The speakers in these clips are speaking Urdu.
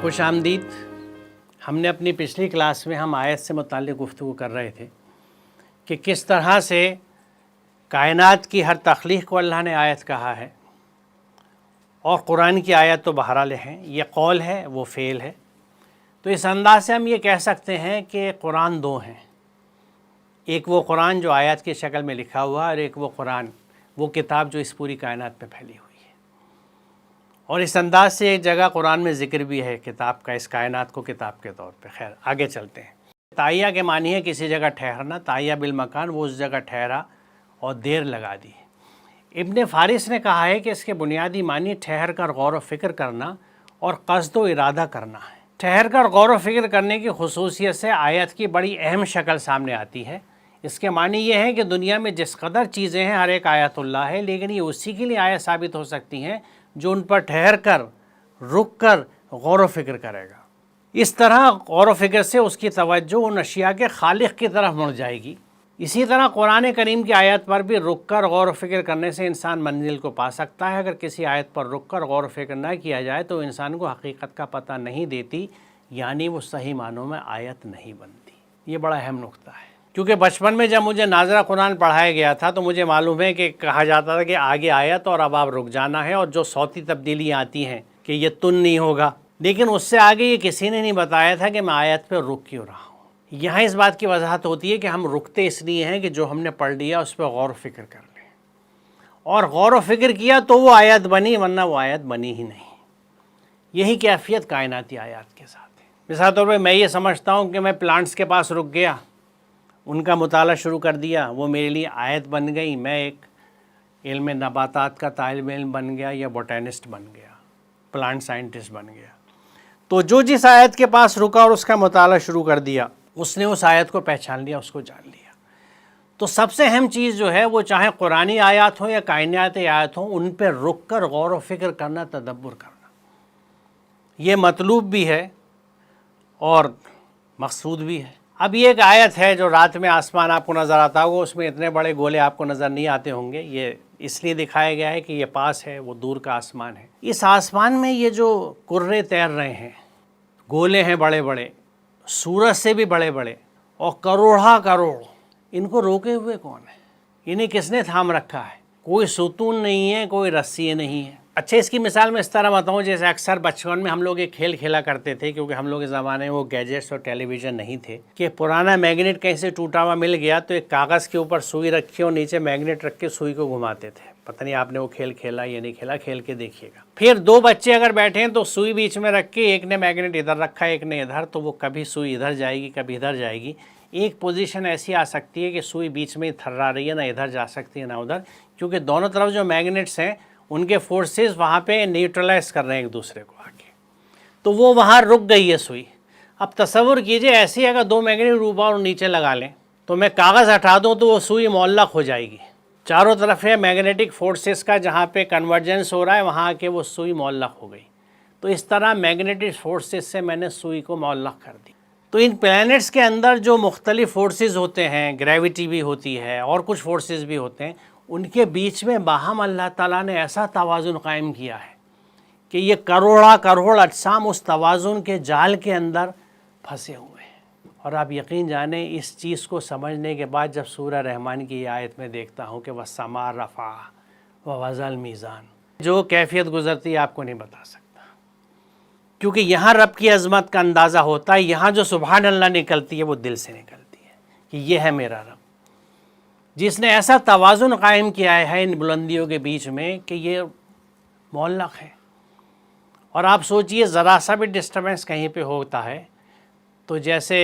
خوش آمدید۔ ہم نے اپنی پچھلی کلاس میں ہم آیت سے متعلق گفتگو کر رہے تھے کہ کس طرح سے کائنات کی ہر تخلیق کو اللہ نے آیت کہا ہے، اور قرآن کی آیت تو بہرحال ہیں، یہ قول ہے وہ فعل ہے۔ تو اس انداز سے ہم یہ کہہ سکتے ہیں کہ قرآن دو ہیں، ایک وہ قرآن جو آیات کی شکل میں لکھا ہوا ہے، اور ایک وہ قرآن، وہ کتاب جو اس پوری کائنات پہ پھیلی ہوئی ہے۔ اور اس انداز سے ایک جگہ قرآن میں ذکر بھی ہے کتاب کا، اس کائنات کو کتاب کے طور پہ۔ خیر آگے چلتے ہیں۔ تعیہ کے معنی ہے کسی جگہ ٹھہرنا، تعیہ بالمکان، وہ اس جگہ ٹھہرا اور دیر لگا دی۔ ابن فارس نے کہا ہے کہ اس کے بنیادی معنی ٹھہر کر غور و فکر کرنا اور قصد و ارادہ کرنا ہے۔ ٹھہر کر غور و فکر کرنے کی خصوصیت سے آیت کی بڑی اہم شکل سامنے آتی ہے۔ اس کے معنی یہ ہے کہ دنیا میں جس قدر چیزیں ہیں ہر ایک آیت اللہ ہے، لیکن یہ اسی کے لیے آیت ثابت ہو سکتی ہیں جو ان پر ٹھہر کر، رک کر غور و فکر کرے گا۔ اس طرح غور و فکر سے اس کی توجہ ان اشیاء کے خالق کی طرف مڑ جائے گی۔ اسی طرح قرآن کریم کی آیت پر بھی رک کر غور و فکر کرنے سے انسان منزل کو پا سکتا ہے۔ اگر کسی آیت پر رک کر غور و فکر نہ کیا جائے تو انسان کو حقیقت کا پتہ نہیں دیتی، یعنی وہ صحیح معنوں میں آیت نہیں بنتی۔ یہ بڑا اہم نقطہ ہے، کیونکہ بچپن میں جب مجھے ناظرہ قرآن پڑھایا گیا تھا تو مجھے معلوم ہے کہ کہا جاتا تھا کہ آگے آیت اور اب آپ رک جانا ہے، اور جو صوتی تبدیلیاں آتی ہیں کہ یہ تن نہیں ہوگا، لیکن اس سے آگے یہ کسی نے نہیں بتایا تھا کہ میں آیت پہ رک کیوں رہا ہوں۔ یہاں اس بات کی وضاحت ہوتی ہے کہ ہم رکتے اس لیے ہیں کہ جو ہم نے پڑھ لیا اس پہ غور و فکر کر لیں، اور غور و فکر کیا تو وہ آیت بنی، ورنہ وہ آیت بنی ہی نہیں۔ یہی کیفیت کائناتی آیات کے ساتھ ہے۔ مثال طور پہ میں یہ سمجھتا ہوں کہ میں پلانٹس کے پاس رک گیا، ان کا مطالعہ شروع کر دیا، وہ میرے لیے آیت بن گئی، میں ایک علم نباتات کا طالب علم بن گیا، یا بوٹینسٹ بن گیا، پلانٹ سائنٹسٹ بن گیا۔ تو جو جس آیت کے پاس رکا اور اس کا مطالعہ شروع کر دیا، اس نے اس آیت کو پہچان لیا، اس کو جان لیا۔ تو سب سے اہم چیز جو ہے وہ چاہے قرآنی آیات ہوں یا کائناتی آیات ہوں، ان پہ رک کر غور و فکر کرنا، تدبر کرنا، یہ مطلوب بھی ہے اور مقصود بھی ہے۔ اب یہ ایک آیت ہے جو رات میں آسمان آپ کو نظر آتا ہوگا، اس میں اتنے بڑے گولے آپ کو نظر نہیں آتے ہوں گے، یہ اس لیے دکھایا گیا ہے کہ یہ پاس ہے، وہ دور کا آسمان ہے۔ اس آسمان میں یہ جو کرے تیر رہے ہیں، گولے ہیں بڑے بڑے، سورج سے بھی بڑے بڑے، اور کروڑا کروڑ، ان کو روکے ہوئے کون ہے؟ انہیں کس نے تھام رکھا ہے؟ کوئی ستون نہیں ہے، کوئی رسی نہیں ہے۔ اچھا، اس کی مثال میں اس طرح بتاؤں، جیسے اکثر بچپن میں ہم لوگ ایک کھیل کھیلا کرتے تھے، کیونکہ ہم لوگ کے زمانے میں وہ گیجٹس اور ٹیلی ویژن نہیں تھے، کہ پرانا میگنیٹ کہیں سے ٹوٹا ہوا مل گیا تو ایک کاغذ کے اوپر سوئی رکھی اور نیچے میگنیٹ رکھ کے سوئی کو گھماتے تھے۔ پتہ نہیں آپ نے وہ کھیل کھیلا یا نہیں کھیلا، کھیل کے دیکھیے گا۔ پھر دو بچے اگر بیٹھے ہیں تو سوئی بیچ میں رکھ کے ایک نے میگنیٹ ادھر رکھا، ایک نے ادھر، تو وہ کبھی سوئی ادھر جائے گی، کبھی ادھر جائے گی۔ ایک پوزیشن ایسی آ سکتی ہے کہ سوئی بیچ میں تھرا رہی ہے، نہ ادھر جا سکتی ہے نہ ادھر، کیونکہ دونوں طرف جو میگنیٹس ہیں ان کے فورسز وہاں پہ نیوٹرلائز کر رہے ہیں ایک دوسرے کو آ کے، تو وہ وہاں رک گئی ہے سوئی۔ اب تصور کیجئے ایسے اگر دو میگنیٹ اوپر اور نیچے لگا لیں تو میں کاغذ ہٹا دوں تو وہ سوئی معلق ہو جائے گی۔ چاروں طرف ہے میگنیٹک فورسز کا، جہاں پہ کنورجنس ہو رہا ہے وہاں کے وہ سوئی معلق ہو گئی۔ تو اس طرح میگنیٹک فورسز سے میں نے سوئی کو معلق کر دی۔ تو ان پلینٹس کے اندر جو مختلف فورسز ہوتے ہیں، گریویٹی بھی ہوتی ہے اور کچھ فورسز بھی ہوتے ہیں، ان کے بیچ میں باہم اللہ تعالیٰ نے ایسا توازن قائم کیا ہے کہ یہ کروڑا کروڑ اجسام اس توازن کے جال کے اندر پھنسے ہوئے ہیں۔ اور آپ یقین جانیں اس چیز کو سمجھنے کے بعد جب سورہ رحمان کی یہ آیت میں دیکھتا ہوں کہ وَالسَّمَاءَ رَفَعَهَا وَوَضَعَ الْمِيزَانَ، جو کیفیت گزرتی ہے آپ کو نہیں بتا سکتا، کیونکہ یہاں رب کی عظمت کا اندازہ ہوتا ہے، یہاں جو سبحان اللہ نکلتی ہے وہ دل سے نکلتی ہے کہ یہ ہے میرا رب، جس نے ایسا توازن قائم کیا ہے ان بلندیوں کے بیچ میں کہ یہ معلق ہے۔ اور آپ سوچئے ذرا سا بھی ڈسٹربنس کہیں پہ ہوتا ہے تو جیسے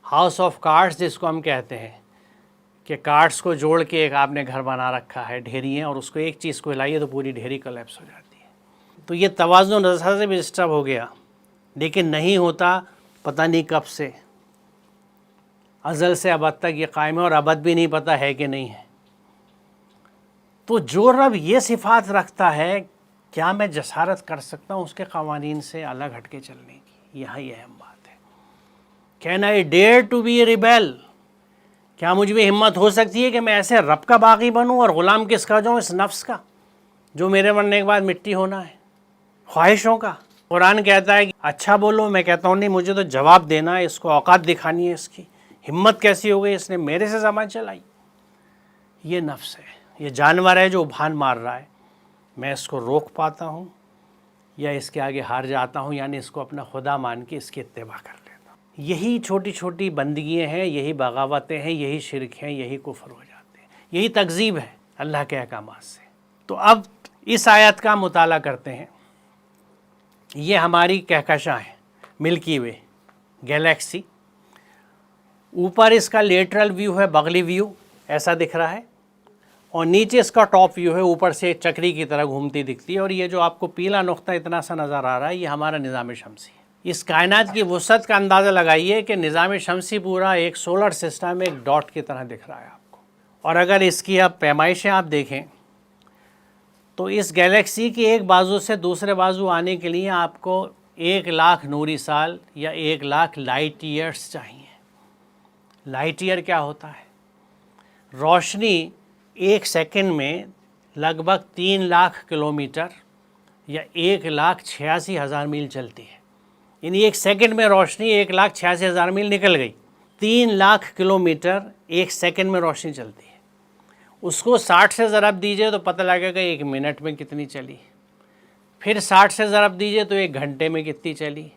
ہاؤس آف کارڈز جس کو ہم کہتے ہیں کہ کارڈز کو جوڑ کے ایک آپ نے گھر بنا رکھا ہے، ڈھیری ہیں، اور اس کو ایک چیز کو ہلائیے تو پوری ڈھیری کولیپس ہو جاتی ہے۔ تو یہ توازن ذرا سے بھی ڈسٹرب ہو گیا، لیکن نہیں ہوتا پتہ نہیں کب سے، ازل سے ابد تک یہ قائم ہے، اور ابد بھی نہیں پتہ ہے کہ نہیں ہے۔ تو جو رب یہ صفات رکھتا ہے، کیا میں جسارت کر سکتا ہوں اس کے قوانین سے الگ ہٹ کے چلنے کی؟ یہاں یہ اہم بات ہے۔ Can I dare to be a rebel؟ کیا مجھ میں ہمت ہو سکتی ہے کہ میں ایسے رب کا باغی بنوں اور غلام کس کا جاؤں؟ اس نفس کا جو میرے مرنے کے بعد مٹی ہونا ہے، خواہشوں کا۔ قرآن کہتا ہے کہ اچھا بولو، میں کہتا ہوں نہیں، مجھے تو جواب دینا ہے، اس کو اوقات دکھانی ہے، اس کی ہمت کیسی ہو گئی، اس نے میرے سے زبان چلائی۔ یہ نفس ہے، یہ جانور ہے جو ابھان مار رہا ہے، میں اس کو روک پاتا ہوں یا اس کے آگے ہار جاتا ہوں، یعنی اس کو اپنا خدا مان کے اس کی اتباع کر لیتا ہوں۔ یہی چھوٹی چھوٹی بندگیاں ہیں، یہی بغاوتیں ہیں، یہی شرک ہیں، یہی کفر ہو جاتے ہیں، یہی تکذیب ہے اللہ کے احکامات سے۔ تو اب اس آیت کا مطالعہ کرتے ہیں۔ یہ ہماری کہکشاں ہے، ملکی وے گیلیکسی۔ اوپر اس کا لیٹرل ویو ہے، بغلی ویو ایسا دکھ رہا ہے، اور نیچے اس کا ٹاپ ویو ہے، اوپر سے چکری کی طرح گھومتی دکھتی ہے، اور یہ جو آپ کو پیلا نقطہ اتنا سا نظر آ رہا ہے، یہ ہمارا نظام شمسی ہے۔ اس کائنات کی وسعت کا اندازہ لگائیے کہ نظام شمسی پورا ایک سولر سسٹم ایک ڈاٹ کی طرح دکھ رہا ہے آپ کو۔ اور اگر اس کی اب پیمائشیں آپ دیکھیں تو اس گیلیکسی کی ایک بازو سے دوسرے بازو آنے کے لیے آپ کو 1,00,000 نوری سال یا 1,00,000 لائٹ ایئرس چاہیے۔ لائٹ ایئر کیا ہوتا ہے؟ روشنی ایک سیکنڈ میں لگ بھگ 3,00,000 کلومیٹر یا 1,86,000 میل چلتی ہے، یعنی ایک سیکنڈ میں روشنی 1,86,000 میل نکل گئی۔ 3,00,000 کلومیٹر ایک سیکنڈ میں روشنی چلتی ہے، اس کو 60 سے ضرب دیجئے تو پتہ لگے گا ایک منٹ میں کتنی چلی، پھر 60 سے ضرب دیجئے تو ایک گھنٹے میں کتنی چلی،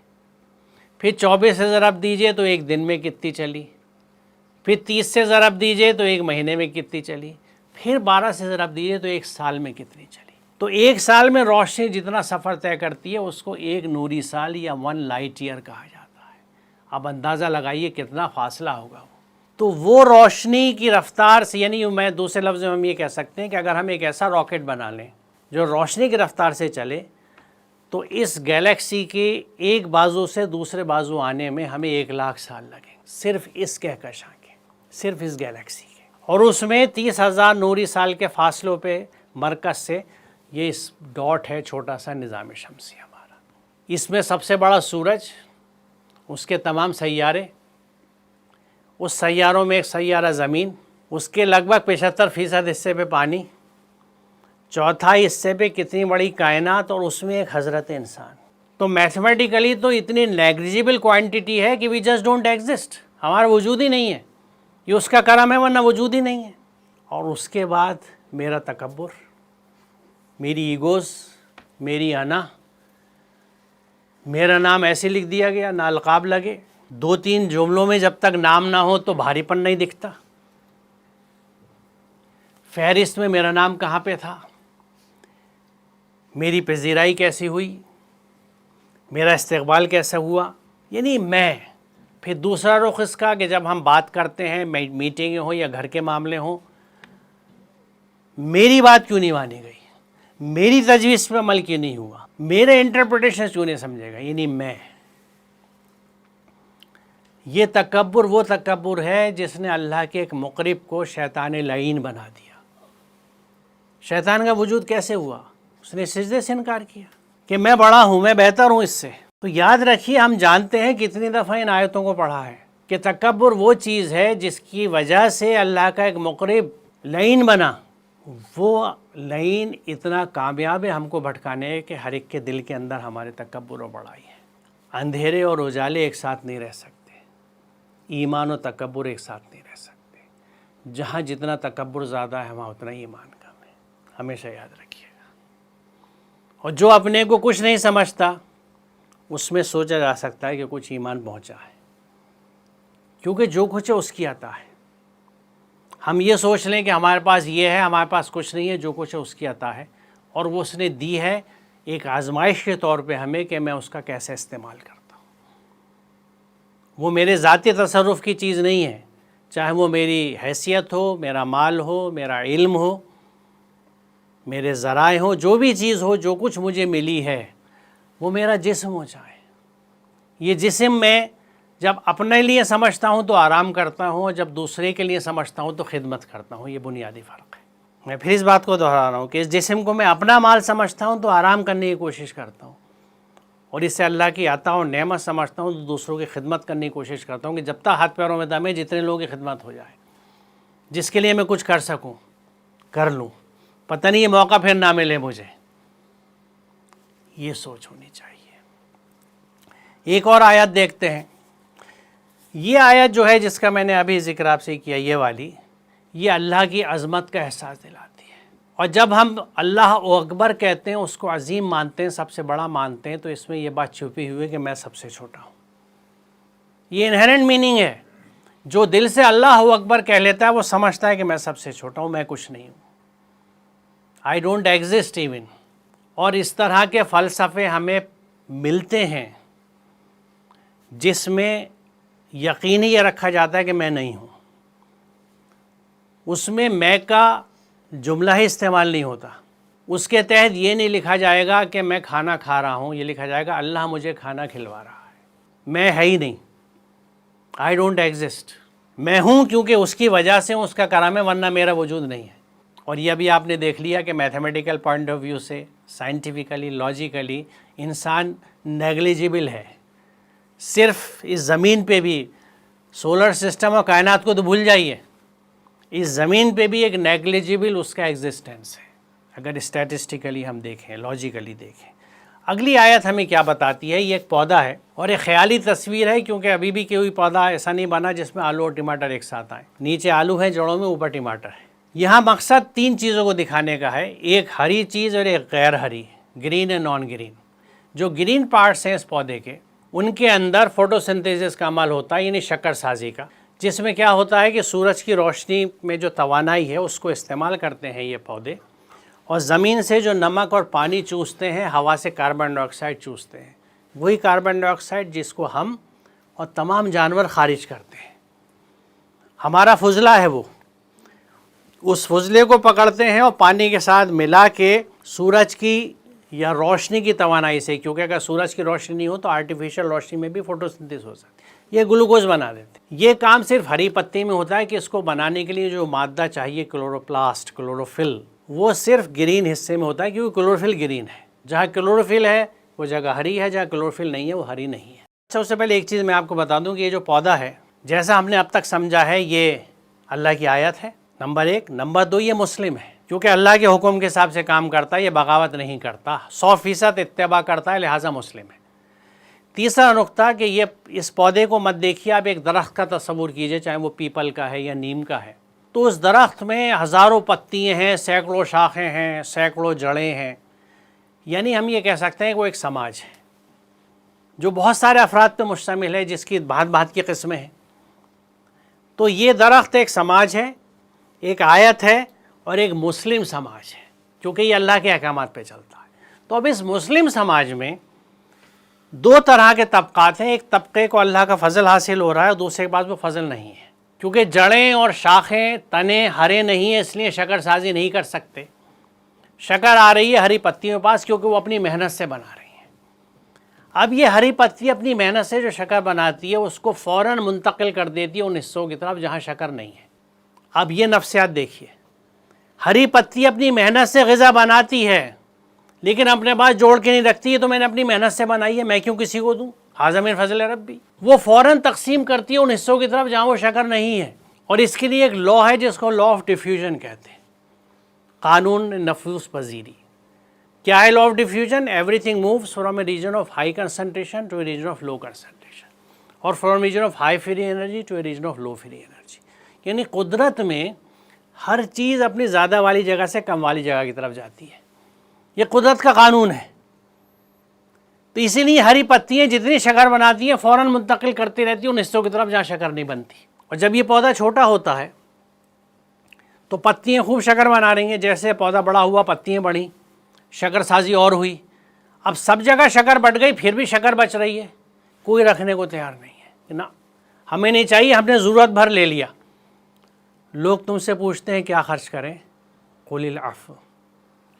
پھر 24 سے ضرب دیجئے تو ایک دن میں کتنی چلی، پھر 30 سے ضرب دیجئے تو ایک مہینے میں کتنی چلی، پھر 12 سے ضرب دیجئے تو ایک سال میں کتنی چلی۔ تو ایک سال میں روشنی جتنا سفر طے کرتی ہے اس کو ایک نوری سال یا 1 لائٹ ایئر کہا جاتا ہے۔ اب اندازہ لگائیے کتنا فاصلہ ہوگا وہ۔ تو وہ روشنی کی رفتار سے، یعنی میں دوسرے لفظ میں ہم یہ کہہ سکتے ہیں کہ اگر ہم ایک ایسا راکٹ بنا لیں جو روشنی کی رفتار سے چلے تو اس گیلیکسی کے ایک بازو سے دوسرے بازو آنے میں ہمیں 1,00,000 سال لگیں، صرف اس کہکشاں کے، صرف اس گیلیکسی کے۔ اور اس میں 30,000 نوری سال کے فاصلوں پہ مرکز سے یہ اس ڈاٹ ہے چھوٹا سا نظام شمسی ہمارا۔ اس میں سب سے بڑا سورج، اس کے تمام سیارے، اس سیاروں میں ایک سیارہ زمین، اس کے لگ بھگ 75% حصے پہ پانی، چوتھائی حصے پہ کتنی بڑی کائنات، اور اس میں ایک حضرت انسان۔ تو میتھمیٹیکلی تو اتنی نیگلیجیبل کوانٹٹی ہے کہ وی جسٹ ڈونٹ ایگزسٹ، ہمارا وجود ہی نہیں ہے، یہ اس کا کرم ہے ورنہ وجود ہی نہیں ہے۔ اور اس کے بعد میرا تکبر، میری ایگوز، میری انا، میرا نام ایسے لکھ دیا گیا نہ القاب لگے، 2-3 جملوں میں جب تک نام نہ ہو تو بھاری پن نہیں دکھتا، فہرست میں میرا نام کہاں پہ تھا، میری پذیرائی کیسی ہوئی، میرا استقبال کیسا ہوا، یعنی میں۔ پھر دوسرا رخ اس کا کہ جب ہم بات کرتے ہیں، میٹنگیں ہوں یا گھر کے معاملے ہوں، میری بات کیوں نہیں مانی گئی، میری تجویز پہ عمل کیوں نہیں ہوا، میرے انٹرپریٹیشن کیوں نہیں سمجھے گا، یعنی میں۔ یہ تکبر وہ تکبر ہے جس نے اللہ کے ایک مقرب کو شیطان لعین بنا دیا۔ شیطان کا وجود کیسے ہوا؟ اس نے سجدے سے انکار کیا کہ میں بڑا ہوں، میں بہتر ہوں اس سے۔ تو یاد رکھیے، ہم جانتے ہیں کتنی دفعہ ان آیتوں کو پڑھا ہے کہ تکبر وہ چیز ہے جس کی وجہ سے اللہ کا ایک مقرب لعین بنا۔ وہ لعین اتنا کامیاب ہے ہم کو بھٹکانے کہ ہر ایک کے دل کے اندر ہمارے تکبر و بڑائی ہے۔ اندھیرے اور اجالے ایک ساتھ نہیں رہ سکتے، ایمان و تکبر ایک ساتھ نہیں رہ سکتے۔ جہاں جتنا تکبر زیادہ ہے وہاں اتنا ہی ایمان کم ہے، ہمیشہ یاد رکھیے گا۔ اور جو اپنے کو کچھ نہیں سمجھتا اس میں سوچا جا سکتا ہے کہ کچھ ایمان پہنچا ہے، کیونکہ جو کچھ ہے اس کی عطا ہے۔ ہم یہ سوچ لیں کہ ہمارے پاس یہ ہے، ہمارے پاس کچھ نہیں ہے، جو کچھ ہے اس کی عطا ہے، اور وہ اس نے دی ہے ایک آزمائش کے طور پہ ہمیں کہ میں اس کا کیسے استعمال کرتا ہوں۔ وہ میرے ذاتی تصرف کی چیز نہیں ہے، چاہے وہ میری حیثیت ہو، میرا مال ہو، میرا علم ہو، میرے ذرائع ہوں، جو بھی چیز ہو، جو کچھ مجھے ملی ہے وہ میرا جسم ہو جائے۔ یہ جسم میں جب اپنے لیے سمجھتا ہوں تو آرام کرتا ہوں، اور جب دوسرے کے لیے سمجھتا ہوں تو خدمت کرتا ہوں۔ یہ بنیادی فرق ہے۔ میں پھر اس بات کو دہرا رہا ہوں کہ اس جسم کو میں اپنا مال سمجھتا ہوں تو آرام کرنے کی کوشش کرتا ہوں، اور اس سے اللہ کی عطا اور نعمت سمجھتا ہوں تو دوسروں کی خدمت کرنے کی کوشش کرتا ہوں کہ جب تک ہاتھ پیروں میں دم ہے جتنے لوگوں کی خدمت ہو جائے، جس کے لیے میں کچھ کر سکوں کر لوں، پتہ نہیں یہ موقع پھر نہ ملے مجھے۔ یہ سوچ ہونی چاہیے۔ ایک اور آیت دیکھتے ہیں. یہ آیت جو ہے جس کا میں نے ابھی ذکر آپ سے کیا، یہ والی، یہ اللہ کی عظمت کا احساس دلاتی ہے. اور جب ہم اللہ اکبر کہتے ہیں، اس کو عظیم مانتے ہیں، سب سے بڑا مانتے ہیں، تو اس میں یہ بات چھپی ہوئی ہے کہ میں سب سے چھوٹا ہوں. یہ انہیرنٹ میننگ ہے. جو دل سے اللہ اکبر کہہ لیتا ہے وہ سمجھتا ہے کہ میں سب سے چھوٹا ہوں، میں کچھ نہیں ہوں، آئی ڈونٹ ایگزسٹ ایون. اور اس طرح کے فلسفے ہمیں ملتے ہیں جس میں یقینی یہ رکھا جاتا ہے کہ میں نہیں ہوں. اس میں میں کا جملہ ہی استعمال نہیں ہوتا. اس کے تحت یہ نہیں لکھا جائے گا کہ میں کھانا کھا رہا ہوں، یہ لکھا جائے گا اللہ مجھے کھانا کھلوا رہا ہے. میں ہے ہی نہیں، آئی ڈونٹ ایگزسٹ. میں ہوں کیونکہ اس کی وجہ سے اس کا کرم ہے، ورنہ میرا وجود نہیں ہے. اور یہ بھی آپ نے دیکھ لیا کہ میتھمیٹیکل پوائنٹ آف ویو سے، سائنٹیفکلی، لاجیکلی انسان نیگلیجبل ہے. صرف اس زمین پہ بھی، سولر سسٹم اور کائنات کو تو بھول جائیے، اس زمین پہ بھی ایک نیگلیجبل اس کا ایگزسٹنس ہے، اگر اسٹیٹسٹیکلی ہم دیکھیں، لاجیکلی دیکھیں. اگلی آیت ہمیں کیا بتاتی ہے؟ یہ ایک پودا ہے اور ایک خیالی تصویر ہے، کیونکہ ابھی بھی کوئی پودا ایسا نہیں بنا جس میں آلو اور ٹماٹر ایک ساتھ آئیں. نیچے آلو ہے جڑوں میں، اوپر ٹماٹر ہے. یہاں مقصد تین چیزوں کو دکھانے کا ہے، ایک ہری چیز اور ایک غیر ہری، گرین اور نان گرین. جو گرین پارٹس ہیں اس پودے کے، ان کے اندر فوٹو سنتھیسس کا عمل ہوتا ہے، یعنی شکر سازی کا، جس میں کیا ہوتا ہے کہ سورج کی روشنی میں جو توانائی ہے اس کو استعمال کرتے ہیں یہ پودے، اور زمین سے جو نمک اور پانی چوستے ہیں، ہوا سے کاربن ڈائی آکسائڈ چوستے ہیں، وہی کاربن ڈائی آکسائڈ جس کو ہم اور تمام جانور خارج کرتے ہیں. ہمارا فضلہ ہے، وہ اس فضلے کو پکڑتے ہیں اور پانی کے ساتھ ملا کے سورج کی یا روشنی کی توانائی سے، کیونکہ اگر سورج کی روشنی نہیں ہو تو آرٹیفیشل روشنی میں بھی فوٹوسنتھیسس ہو سکتی ہے، یہ گلوکوز بنا دیتے ہیں. یہ کام صرف ہری پتی میں ہوتا ہے کہ اس کو بنانے کے لیے جو مادہ چاہیے، کلوروپلاسٹ، کلوروفل، وہ صرف گرین حصے میں ہوتا ہے، کیونکہ کلوروفل گرین ہے. جہاں کلوروفل ہے وہ جگہ ہری ہے، جہاں کلوروفل نہیں ہے وہ ہری نہیں ہے. سب سے پہلے ایک چیز میں آپ کو بتا دوں کہ یہ جو پودا ہے، جیسا ہم نے اب تک سمجھا ہے، یہ اللہ کی آیت ہے، نمبر ایک. نمبر دو، یہ مسلم ہے، کیونکہ اللہ کے حکم کے حساب سے کام کرتا ہے، یہ بغاوت نہیں کرتا، 100% اتباع کرتا ہے، لہٰذا مسلم ہے. تیسرا نقطہ کہ یہ اس پودے کو مت دیکھیے آپ، ایک درخت کا تصور کیجئے، چاہے وہ پیپل کا ہے یا نیم کا ہے، تو اس درخت میں ہزاروں پتیاں ہیں، سینکڑوں شاخیں ہیں، سینکڑوں جڑیں ہیں. یعنی ہم یہ کہہ سکتے ہیں کہ وہ ایک سماج ہے جو بہت سارے افراد پہ مشتمل ہے، جس کی بھات بھات کی قسمیں ہیں. تو یہ درخت ایک سماج ہے، ایک آیت ہے، اور ایک مسلم سماج ہے، کیونکہ یہ اللہ کے احکامات پہ چلتا ہے. تو اب اس مسلم سماج میں دو طرح کے طبقات ہیں. ایک طبقے کو اللہ کا فضل حاصل ہو رہا ہے، اور دوسرے کے پاس وہ فضل نہیں ہے، کیونکہ جڑیں اور شاخیں، تنے ہرے نہیں ہیں، اس لیے شکر سازی نہیں کر سکتے. شکر آ رہی ہے ہری پتیوں کے پاس، کیونکہ وہ اپنی محنت سے بنا رہی ہیں. اب یہ ہری پتی اپنی محنت سے جو شکر بناتی ہے اس کو فوراً منتقل کر دیتی ہے ان حصوں کی طرف جہاں شکر نہیں ہے. اب یہ نفسیات دیکھیے، ہری پتی اپنی محنت سے غذا بناتی ہے، لیکن اپنے پاس جوڑ کے نہیں رکھتی ہے، تو میں نے اپنی محنت سے بنائی ہے، میں کیوں کسی کو دوں، ھذا من فضل ربی. وہ فوراً تقسیم کرتی ہے ان حصوں کی طرف جہاں وہ شکر نہیں ہے. اور اس کے لیے ایک لا ہے جس کو لا آف ڈیفیوژن کہتے ہیں، قانون نفوذ پذیری. کیا ہے law of diffusion? Everything moves from a region of high concentration to a region of low concentration, اور from region of high free energy to a region of low free energy. یعنی قدرت میں ہر چیز اپنی زیادہ والی جگہ سے کم والی جگہ کی طرف جاتی ہے، یہ قدرت کا قانون ہے. تو اسی لیے ہری پتیاں جتنی شکر بناتی ہیں فوراً منتقل کرتی رہتی ہیں ان حصوں کی طرف جہاں شکر نہیں بنتی. اور جب یہ پودا چھوٹا ہوتا ہے تو پتیاں خوب شکر بنا رہی ہیں، جیسے پودا بڑا ہوا پتیاں بڑھیں، شکر سازی اور ہوئی. اب سب جگہ شکر بٹ گئی، پھر بھی شکر بچ رہی ہے، کوئی رکھنے کو تیار نہیں ہے. نا ہمیں نہیں چاہیے، ہم نے ضرورت بھر لے لیا. لوگ تم سے پوچھتے ہیں کیا خرچ کریں، قل العفو،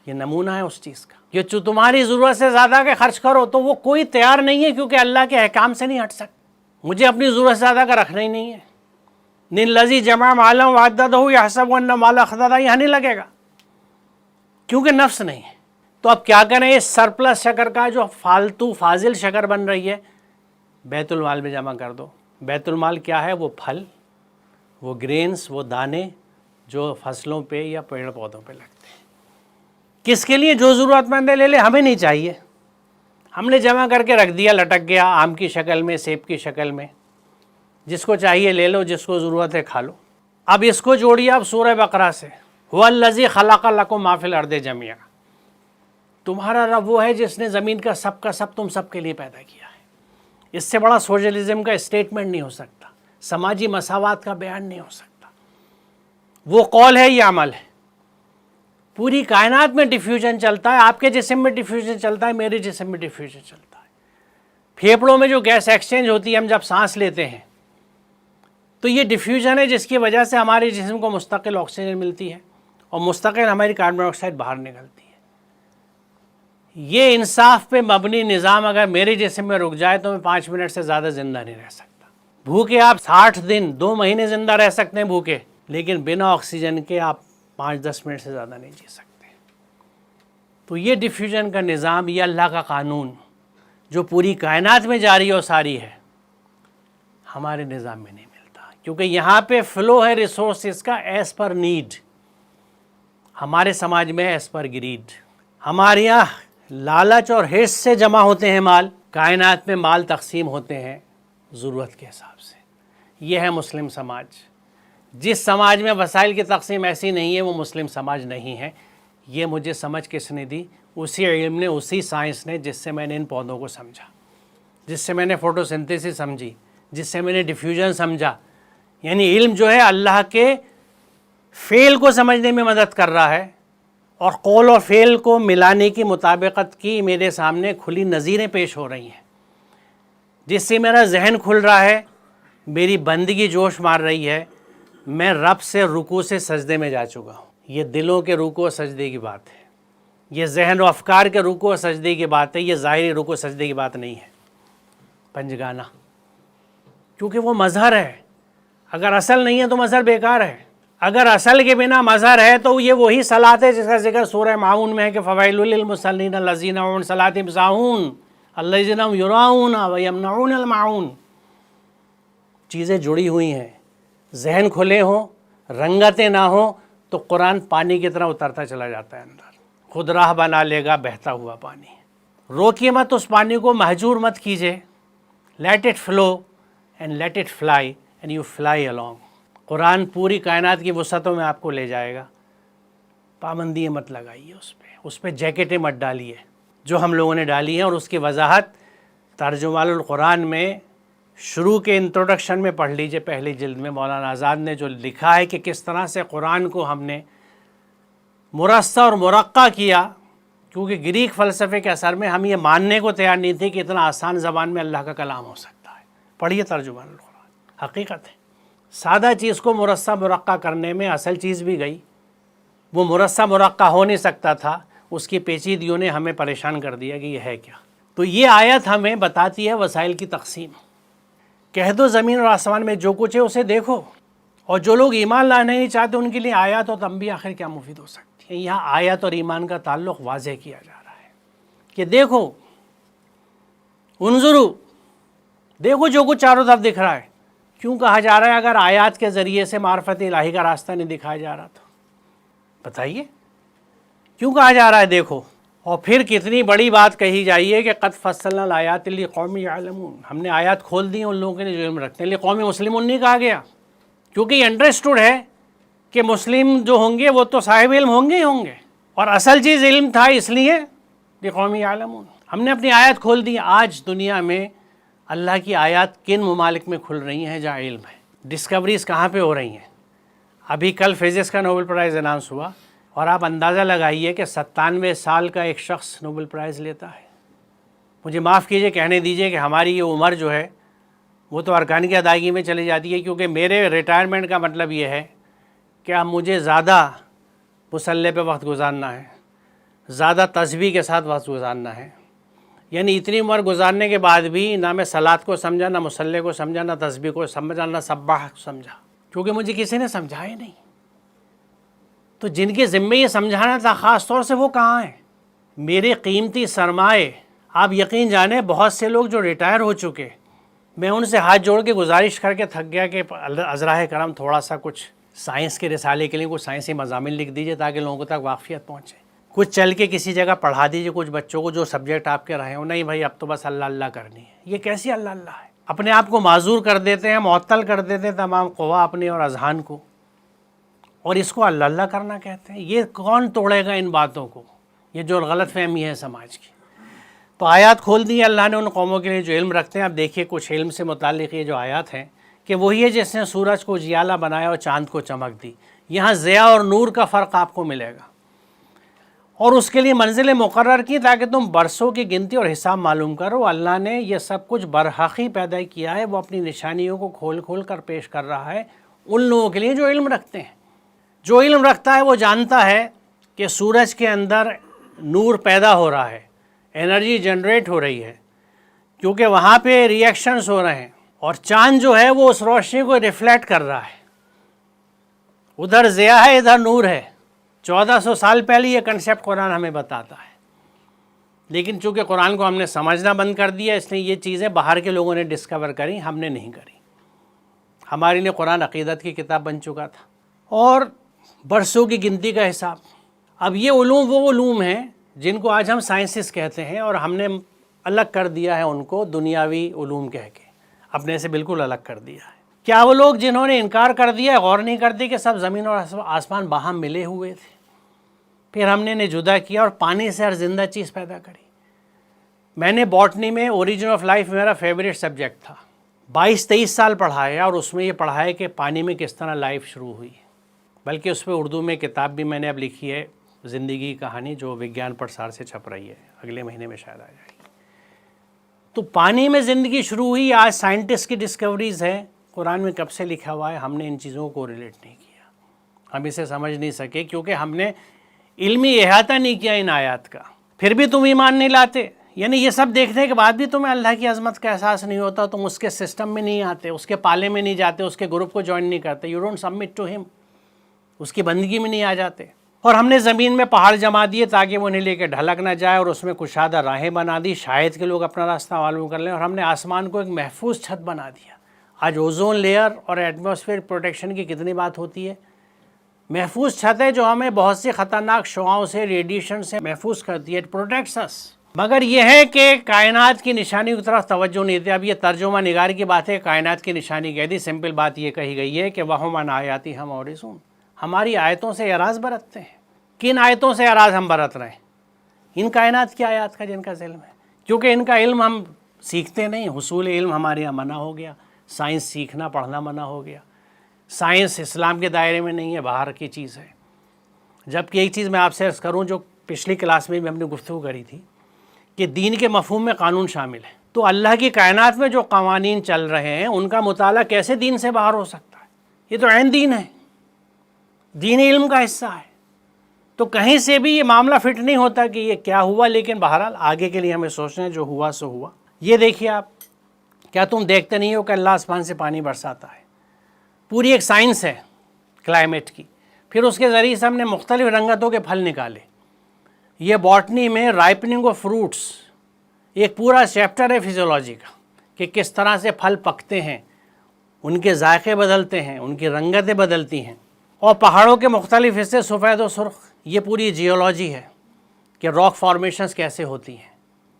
یہ نمونہ ہے اس چیز کا. یہ جو تمہاری ضرورت سے زیادہ کے خرچ کرو تو وہ کوئی تیار نہیں ہے، کیونکہ اللہ کے احکام سے نہیں ہٹ سکتا. مجھے اپنی ضرورت سے زیادہ کا رکھنا ہی نہیں ہے. للذی جمع مالا وعددہ یحسب ان مالا اخلدہ، یہاں نہیں لگے گا، کیونکہ نفس نہیں ہے. تو اب کیا کریں؟ اس سرپلس شکر کا جو فالتو فاضل شکر بن رہی ہے، بیت المال میں جمع کر دو. بیت المال کیا ہے؟ وہ پھل، وہ گرینز، وہ دانے جو فصلوں پہ یا پیڑ پودوں پہ لگتے ہیں. کس کے لیے؟ جو ضرورت مند ہے لے لے، ہمیں نہیں چاہیے. ہم نے جمع کر کے رکھ دیا، لٹک گیا، آم کی شکل میں، سیب کی شکل میں، جس کو چاہیے لے لو، جس کو ضرورت ہے کھا لو۔ اب اس کو جوڑیے آپ سورہ بقرہ سے، هو الذی خلق لکم ما فی الارض جميعا، تمہارا رب وہ ہے جس نے زمین کا سب تم سب کے لیے پیدا کیا ہے۔ اس سے بڑا سوشلزم کا اسٹیٹمنٹ نہیں ہو سکتا، سماجی مساوات کا بیان نہیں ہو سکتا۔ وہ قول ہے، یہ عمل ہے۔ پوری کائنات میں ڈیفیوژن چلتا ہے، آپ کے جسم میں ڈیفیوژن چلتا ہے، میرے جسم میں ڈیفیوژن چلتا ہے۔ پھیپڑوں میں جو گیس ایکسچینج ہوتی ہے ہم جب سانس لیتے ہیں تو یہ ڈیفیوژن ہے، جس کی وجہ سے ہمارے جسم کو مستقل آکسیجن ملتی ہے اور مستقل ہماری کاربن ڈائی آکسائڈ باہر نکلتی ہے۔ یہ انصاف پہ مبنی نظام اگر میرے جسم میں رک جائے تو میں 5 منٹ سے زیادہ زندہ نہیں رہ سکتا۔ بھوکے آپ 60 دن 2 مہینے زندہ رہ سکتے ہیں بھوکے، لیکن بنا آکسیجن کے آپ 5-10 منٹ سے زیادہ نہیں جی سکتے۔ تو یہ ڈیفیوژن کا نظام، یہ اللہ کا قانون جو پوری کائنات میں جاری و ساری ہے، ہمارے نظام میں نہیں ملتا، کیونکہ یہاں پہ فلو ہے ریسورسز کا ایز پر نیڈ۔ ہمارے سماج میں ایز پر گریڈ، ہمارے یہاں لالچ اور حرص سے جمع ہوتے ہیں مال، کائنات میں مال تقسیم ہوتے ہیں ضرورت کے حساب سے۔ یہ ہے مسلم سماج۔ جس سماج میں وسائل کی تقسیم ایسی نہیں ہے وہ مسلم سماج نہیں ہے۔ یہ مجھے سمجھ کس نے دی؟ اسی علم نے، اسی سائنس نے جس سے میں نے ان پودوں کو سمجھا، جس سے میں نے فوٹو سنتھیسس سمجھی، جس سے میں نے ڈیفیوژن سمجھا۔ یعنی علم جو ہے اللہ کے فعل کو سمجھنے میں مدد کر رہا ہے، اور قول اور فعل کو ملانے کی مطابقت کی میرے سامنے کھلی نظیریں پیش ہو رہی ہیں، جس سے میرا ذہن کھل رہا ہے، میری بندگی جوش مار رہی ہے، میں رب سے رکوع سے سجدے میں جا چکا ہوں۔ یہ دلوں کے رکوع و سجدے کی بات ہے، یہ ذہن و افکار کے رکوع و سجدے کی بات ہے، یہ ظاہری رکوع و سجدے کی بات نہیں ہے پنجگانہ، کیونکہ وہ مظہر ہے۔ اگر اصل نہیں ہے تو مظہر بیکار ہے۔ اگر اصل کے بنا مظہر ہے تو یہ وہی صلاۃ ہے جس کا ذکر سورہ معون میں ہے کہ فویل للمصلین الذین هم عن صلاتهم ساہون الذین هم یراؤون ویمنعون الماعون۔ چیزیں جڑی ہوئی ہیں، ذہن کھلے ہوں، رنگتیں نہ ہوں تو قرآن پانی کی طرح اترتا چلا جاتا ہے اندر، خود راہ بنا لے گا بہتا ہوا پانی۔ روکیے مت اس پانی کو، مہجور مت کیجیے، late it flow and let it fly and you fly along۔ قرآن پوری کائنات کی وسعتوں میں آپ کو لے جائے گا، پابندی مت لگائیے اس پہ جیکٹیں مت ڈالیے جو ہم لوگوں نے ڈالی ہیں، اور اس کی وضاحت ترجمان القرآن میں شروع کے انٹروڈکشن میں پڑھ لیجئے، پہلی جلد میں مولانا آزاد نے جو لکھا ہے کہ کس طرح سے قرآن کو ہم نے مرصع اور مرقع کیا، کیونکہ گریک فلسفے کے اثر میں ہم یہ ماننے کو تیار نہیں تھے کہ اتنا آسان زبان میں اللہ کا کلام ہو سکتا ہے۔ پڑھیے ترجمان القرآن، حقیقت ہے۔ سادہ چیز کو مرصع مرقع کرنے میں اصل چیز بھی گئی، وہ مرصع مرقع ہو نہیں سکتا تھا، اس کی پیچیدگیوں نے ہمیں پریشان کر دیا کہ یہ ہے کیا۔ تو یہ آیت ہمیں بتاتی ہے وسائل کی تقسیم۔ کہہ دو زمین اور آسمان میں جو کچھ ہے اسے دیکھو، اور جو لوگ ایمان لانا نہیں چاہتے ان کے لیے آیات اور تنبیہ آخر کیا مفید ہو سکتی ہے۔ یہاں آیت اور ایمان کا تعلق واضح کیا جا رہا ہے کہ دیکھو، انظرو، دیکھو جو کچھ چاروں طرف دکھ رہا ہے۔ کیوں کہا جا رہا ہے اگر آیات کے ذریعے سے معرفت الہی کا راستہ نہیں دکھایا جا رہا تو؟ بتائیے کیوں کہا جا رہا ہے دیکھو؟ اور پھر کتنی بڑی بات کہی جائیے کہ قد فصلنا الآیات لقوم یعلمون، ہم نے آیات کھول دی ہیں ان لوگوں کے لیے جو علم رکھتے ہیں۔ لقوم مسلمون نہیں کہا گیا کیونکہ یہ انڈرسٹوڈ ہے کہ مسلم جو ہوں گے وہ تو صاحب علم ہوں گے ہی ہوں گے، اور اصل چیز علم تھا، اس لیے لقوم یعلمون ہم نے اپنی آیات کھول دی۔ آج دنیا میں اللہ کی آیات کن ممالک میں کھل رہی ہیں جہاں علم ہے؟ ڈسکوریز کہاں پہ ہو رہی ہیں؟ ابھی کل فزکس کا نوبل پرائز اناؤنس ہوا، اور آپ اندازہ لگائیے کہ 97 سال کا ایک شخص نوبل پرائز لیتا ہے۔ مجھے معاف کیجئے، کہنے دیجئے کہ ہماری یہ عمر جو ہے وہ تو ارکان کی ادائیگی میں چلی جاتی ہے، کیونکہ میرے ریٹائرمنٹ کا مطلب یہ ہے کہ اب مجھے زیادہ مصلی پہ وقت گزارنا ہے، زیادہ تسبیح کے ساتھ وقت گزارنا ہے۔ یعنی اتنی عمر گزارنے کے بعد بھی نہ میں صلاۃ کو سمجھا، نہ مصلی کو سمجھا، نہ تسبیح کو سمجھا، نہ سباح کو سمجھا، کیونکہ مجھے کسی نے سمجھایا نہیں۔ تو جن کے ذمے یہ سمجھانا تھا خاص طور سے وہ کہاں ہیں؟ میرے قیمتی سرمائے، آپ یقین جانیں بہت سے لوگ جو ریٹائر ہو چکے، میں ان سے ہاتھ جوڑ کے گزارش کر کے تھک گیا کہ عذراء کرم تھوڑا سا کچھ سائنس کے رسالے کے لیے کچھ سائنسی مضامین لکھ دیجئے تاکہ لوگوں تک واقفیت پہنچے۔ کچھ چل کے کسی جگہ پڑھا دیجئے کچھ بچوں کو جو سبجیکٹ آپ کے رہے ہوں، نہیں بھائی اب تو بس اللہ اللہ کرنی ہے. یہ کیسی اللہ اللہ ہے؟ اپنے آپ کو معذور کر دیتے ہیں، معطل کر دیتے ہیں تمام قوا اپنی اور اذہان کو، اور اس کو اللہ اللہ کرنا کہتے ہیں. یہ کون توڑے گا ان باتوں کو؟ یہ جو غلط فہمی ہے سماج کی. تو آیات کھول دی اللہ نے ان قوموں کے لیے جو علم رکھتے ہیں. اب دیکھیے کچھ علم سے متعلق یہ جو آیات ہیں کہ وہی ہے جس نے سورج کو اجیالا بنایا اور چاند کو چمک دی. یہاں ضیاء اور نور کا فرق آپ کو ملے گا، اور اس کے لیے منزلیں مقرر کی تاکہ تم برسوں کی گنتی اور حساب معلوم کرو. اللہ نے یہ سب کچھ برحقی پیدا کیا ہے، وہ اپنی نشانیوں کو کھول کھول کر پیش کر رہا ہے ان لوگوں کے لیے جو علم رکھتے ہیں. جو علم رکھتا ہے وہ جانتا ہے کہ سورج کے اندر نور پیدا ہو رہا ہے، انرجی جنریٹ ہو رہی ہے، کیونکہ وہاں پہ ری ایکشنز ہو رہے ہیں، اور چاند جو ہے وہ اس روشنی کو ریفلیکٹ کر رہا ہے. ادھر ضیاء ہے ادھر نور ہے. 1400 سال پہلے یہ کنسیپٹ قرآن ہمیں بتاتا ہے، لیکن چونکہ قرآن کو ہم نے سمجھنا بند کر دیا، اس لیے یہ چیزیں باہر کے لوگوں نے ڈسکور کریں، ہم نے نہیں کری. ہمارے لیے قرآن عقیدت کی کتاب بن چکا تھا، اور برسوں کی گنتی کا حساب. اب یہ علوم وہ علوم ہیں جن کو آج ہم سائنسز کہتے ہیں، اور ہم نے الگ کر دیا ہے ان کو دنیاوی علوم کہہ کے، اپنے سے بالکل الگ کر دیا ہے. کیا وہ لوگ جنہوں نے انکار کر دیا غور نہیں کرتے کہ سب زمین اور آسمان باہم ملے ہوئے تھے، پھر ہم نے انہیں جدا کیا اور پانی سے ہر زندہ چیز پیدا کری. میں نے باٹنی میں اوریجن آف لائف میرا فیوریٹ سبجیکٹ تھا، 22-23 سال پڑھایا، اور اس میں یہ پڑھایا کہ پانی میں کس طرح لائف شروع ہوئی. بلکہ اس پہ اردو میں کتاب بھی میں نے اب لکھی ہے، زندگی کی کہانی، جو وگیان پرسار سے چھپ رہی ہے، اگلے مہینے میں شاید آ جائے گی. تو پانی میں زندگی شروع ہوئی. آج سائنٹسٹ کی ڈسکوریز ہیں، قرآن میں کب سے لکھا ہوا ہے، ہم نے ان چیزوں کو ریلیٹ نہیں کیا، ہم اسے سمجھ نہیں سکے کیونکہ ہم نے علمی احاطہ نہیں کیا ان آیات کا. پھر بھی تم ایمان نہیں لاتے، یعنی یہ سب دیکھنے کے بعد بھی تمہیں اللہ کی عظمت کا احساس نہیں ہوتا، تم اس کے سسٹم میں نہیں آتے، اس کے پالے میں نہیں جاتے، اس کے گروپ کو جوائن نہیں کرتے. یو ڈونٹ سبمٹ ٹو ہم، اس کی بندگی میں نہیں آ جاتے. اور ہم نے زمین میں پہاڑ جما دیے تاکہ وہ انہیں لے کے ڈھلک نہ جائے، اور اس میں کشادہ راہیں بنا دی شاید کہ لوگ اپنا راستہ معلوم کر لیں. اور ہم نے آسمان کو ایک محفوظ چھت بنا دیا. آج اوزون لیئر اور ایٹماسفیئر پروٹیکشن کی کتنی بات ہوتی ہے. محفوظ چھت ہے جو ہمیں بہت سی خطرناک شعاؤں سے، ریڈیشن سے محفوظ کرتی ہے. اٹ پروٹیکٹس اس. مگر یہ ہے کہ کائنات کی نشانی کی طرف توجہ نہیں دیتے. اب یہ ترجمہ نگار کی بات ہے، کائنات کی نشانی کہہ دی. سمپل بات یہ کہی گئی ہے کہ وَهُمْ عَنْ آیَاتِهَا مُعْرِضُونَ، ہماری آیتوں سے اعراض برتتے ہیں. کن آیتوں سے اعراض ہم برت رہے ہیں؟ ان کائنات کی آیات کا جن کا علم ہے، کیونکہ ان کا علم ہم سیکھتے نہیں. حصول علم ہمارے یہاں منع ہو گیا، سائنس سیکھنا پڑھنا منع ہو گیا. سائنس اسلام کے دائرے میں نہیں ہے، باہر کی چیز ہے. جبکہ ایک چیز میں آپ سے عرض کروں جو پچھلی کلاس میں بھی ہم نے گفتگو کری تھی کہ دین کے مفہوم میں قانون شامل ہے. تو اللہ کی کائنات میں جو قوانین چل رہے ہیں ان کا مطالعہ کیسے دین سے باہر ہو سکتا ہے؟ یہ تو عین دین ہے، دین علم کا حصہ ہے. تو کہیں سے بھی یہ معاملہ فٹ نہیں ہوتا کہ یہ کیا ہوا، لیکن بہرحال آگے کے لیے ہمیں سوچنا ہے، جو ہوا سو ہوا. یہ دیکھیے آپ، کیا تم دیکھتے نہیں ہو کہ اللہ آسمان سے پانی برساتا ہے؟ پوری ایک سائنس ہے کلائمیٹ کی. پھر اس کے ذریعے سے ہم نے مختلف رنگتوں کے پھل نکالے. یہ باٹنی میں رائپننگ آف فروٹس ایک پورا چیپٹر ہے فزیولوجی کا، کہ کس طرح سے پھل پکتے ہیں، ان کے ذائقے بدلتے ہیں، ان کی رنگتیں بدلتی ہیں. اور پہاڑوں کے مختلف حصے سفید و سرخ، یہ پوری جیولوجی ہے کہ راک فارمیشنز کیسے ہوتی ہیں،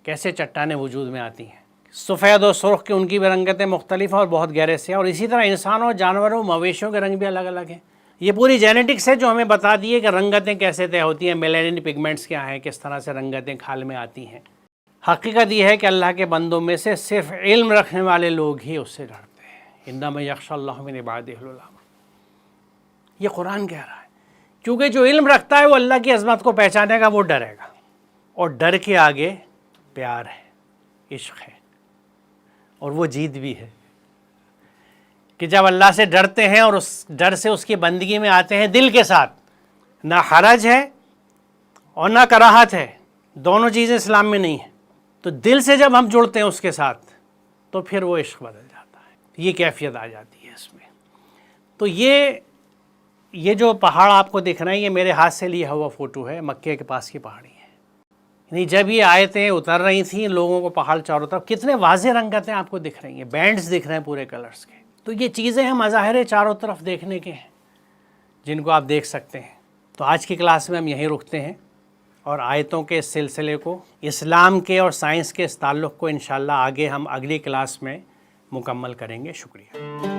کیسے چٹانیں وجود میں آتی ہیں. سفید و سرخ کی ان کی بھی رنگتیں مختلف ہیں اور بہت گہرے سے ہیں. اور اسی طرح انسانوں، جانوروں، مویشیوں کے رنگ بھی الگ الگ ہیں. یہ پوری جینیٹکس ہے جو ہمیں بتا دیے کہ رنگتیں کیسے طے ہوتی ہیں، میلانین پگمنٹس کیا ہیں، کس طرح سے رنگتیں کھال میں آتی ہیں. حقیقت یہ ہے کہ اللہ کے بندوں میں سے صرف علم رکھنے والے لوگ ہی اس سے ڈرتے ہیں. انما یخشی اللہ من عبادہ العلماء، یہ قرآن کہہ رہا ہے. کیونکہ جو علم رکھتا ہے وہ اللہ کی عظمت کو پہچانے گا، وہ ڈرے گا. اور ڈر کے آگے پیار ہے، عشق ہے، اور وہ جیت بھی ہے. کہ جب اللہ سے ڈرتے ہیں اور اس ڈر سے اس کی بندگی میں آتے ہیں دل کے ساتھ، نہ حرج ہے اور نہ کراہت ہے، دونوں چیزیں اسلام میں نہیں ہیں. تو دل سے جب ہم جڑتے ہیں اس کے ساتھ تو پھر وہ عشق بدل جاتا ہے، یہ کیفیت آ جاتی ہے اس میں. تو یہ جو پہاڑ آپ کو دکھ رہے ہیں، یہ میرے ہاتھ سے لیا ہوا فوٹو ہے، مکے کے پاس کی پہاڑی ہے. یعنی جب یہ آیتیں اتر رہی تھیں، لوگوں کو پہاڑ چاروں طرف، کتنے واضح رنگتیں آپ کو دکھ رہی ہیں، بینڈز دکھ رہے ہیں پورے کلرز کے. تو یہ چیزیں ہیں، مظاہرے چاروں طرف دیکھنے کے ہیں جن کو آپ دیکھ سکتے ہیں. تو آج کی کلاس میں ہم یہیں رکتے ہیں اور آیتوں کے اس سلسلے کو، اسلام کے اور سائنس کے اس تعلق کو انشاءاللہ آگے ہم اگلی کلاس میں مکمل کریں گے۔ شکریہ۔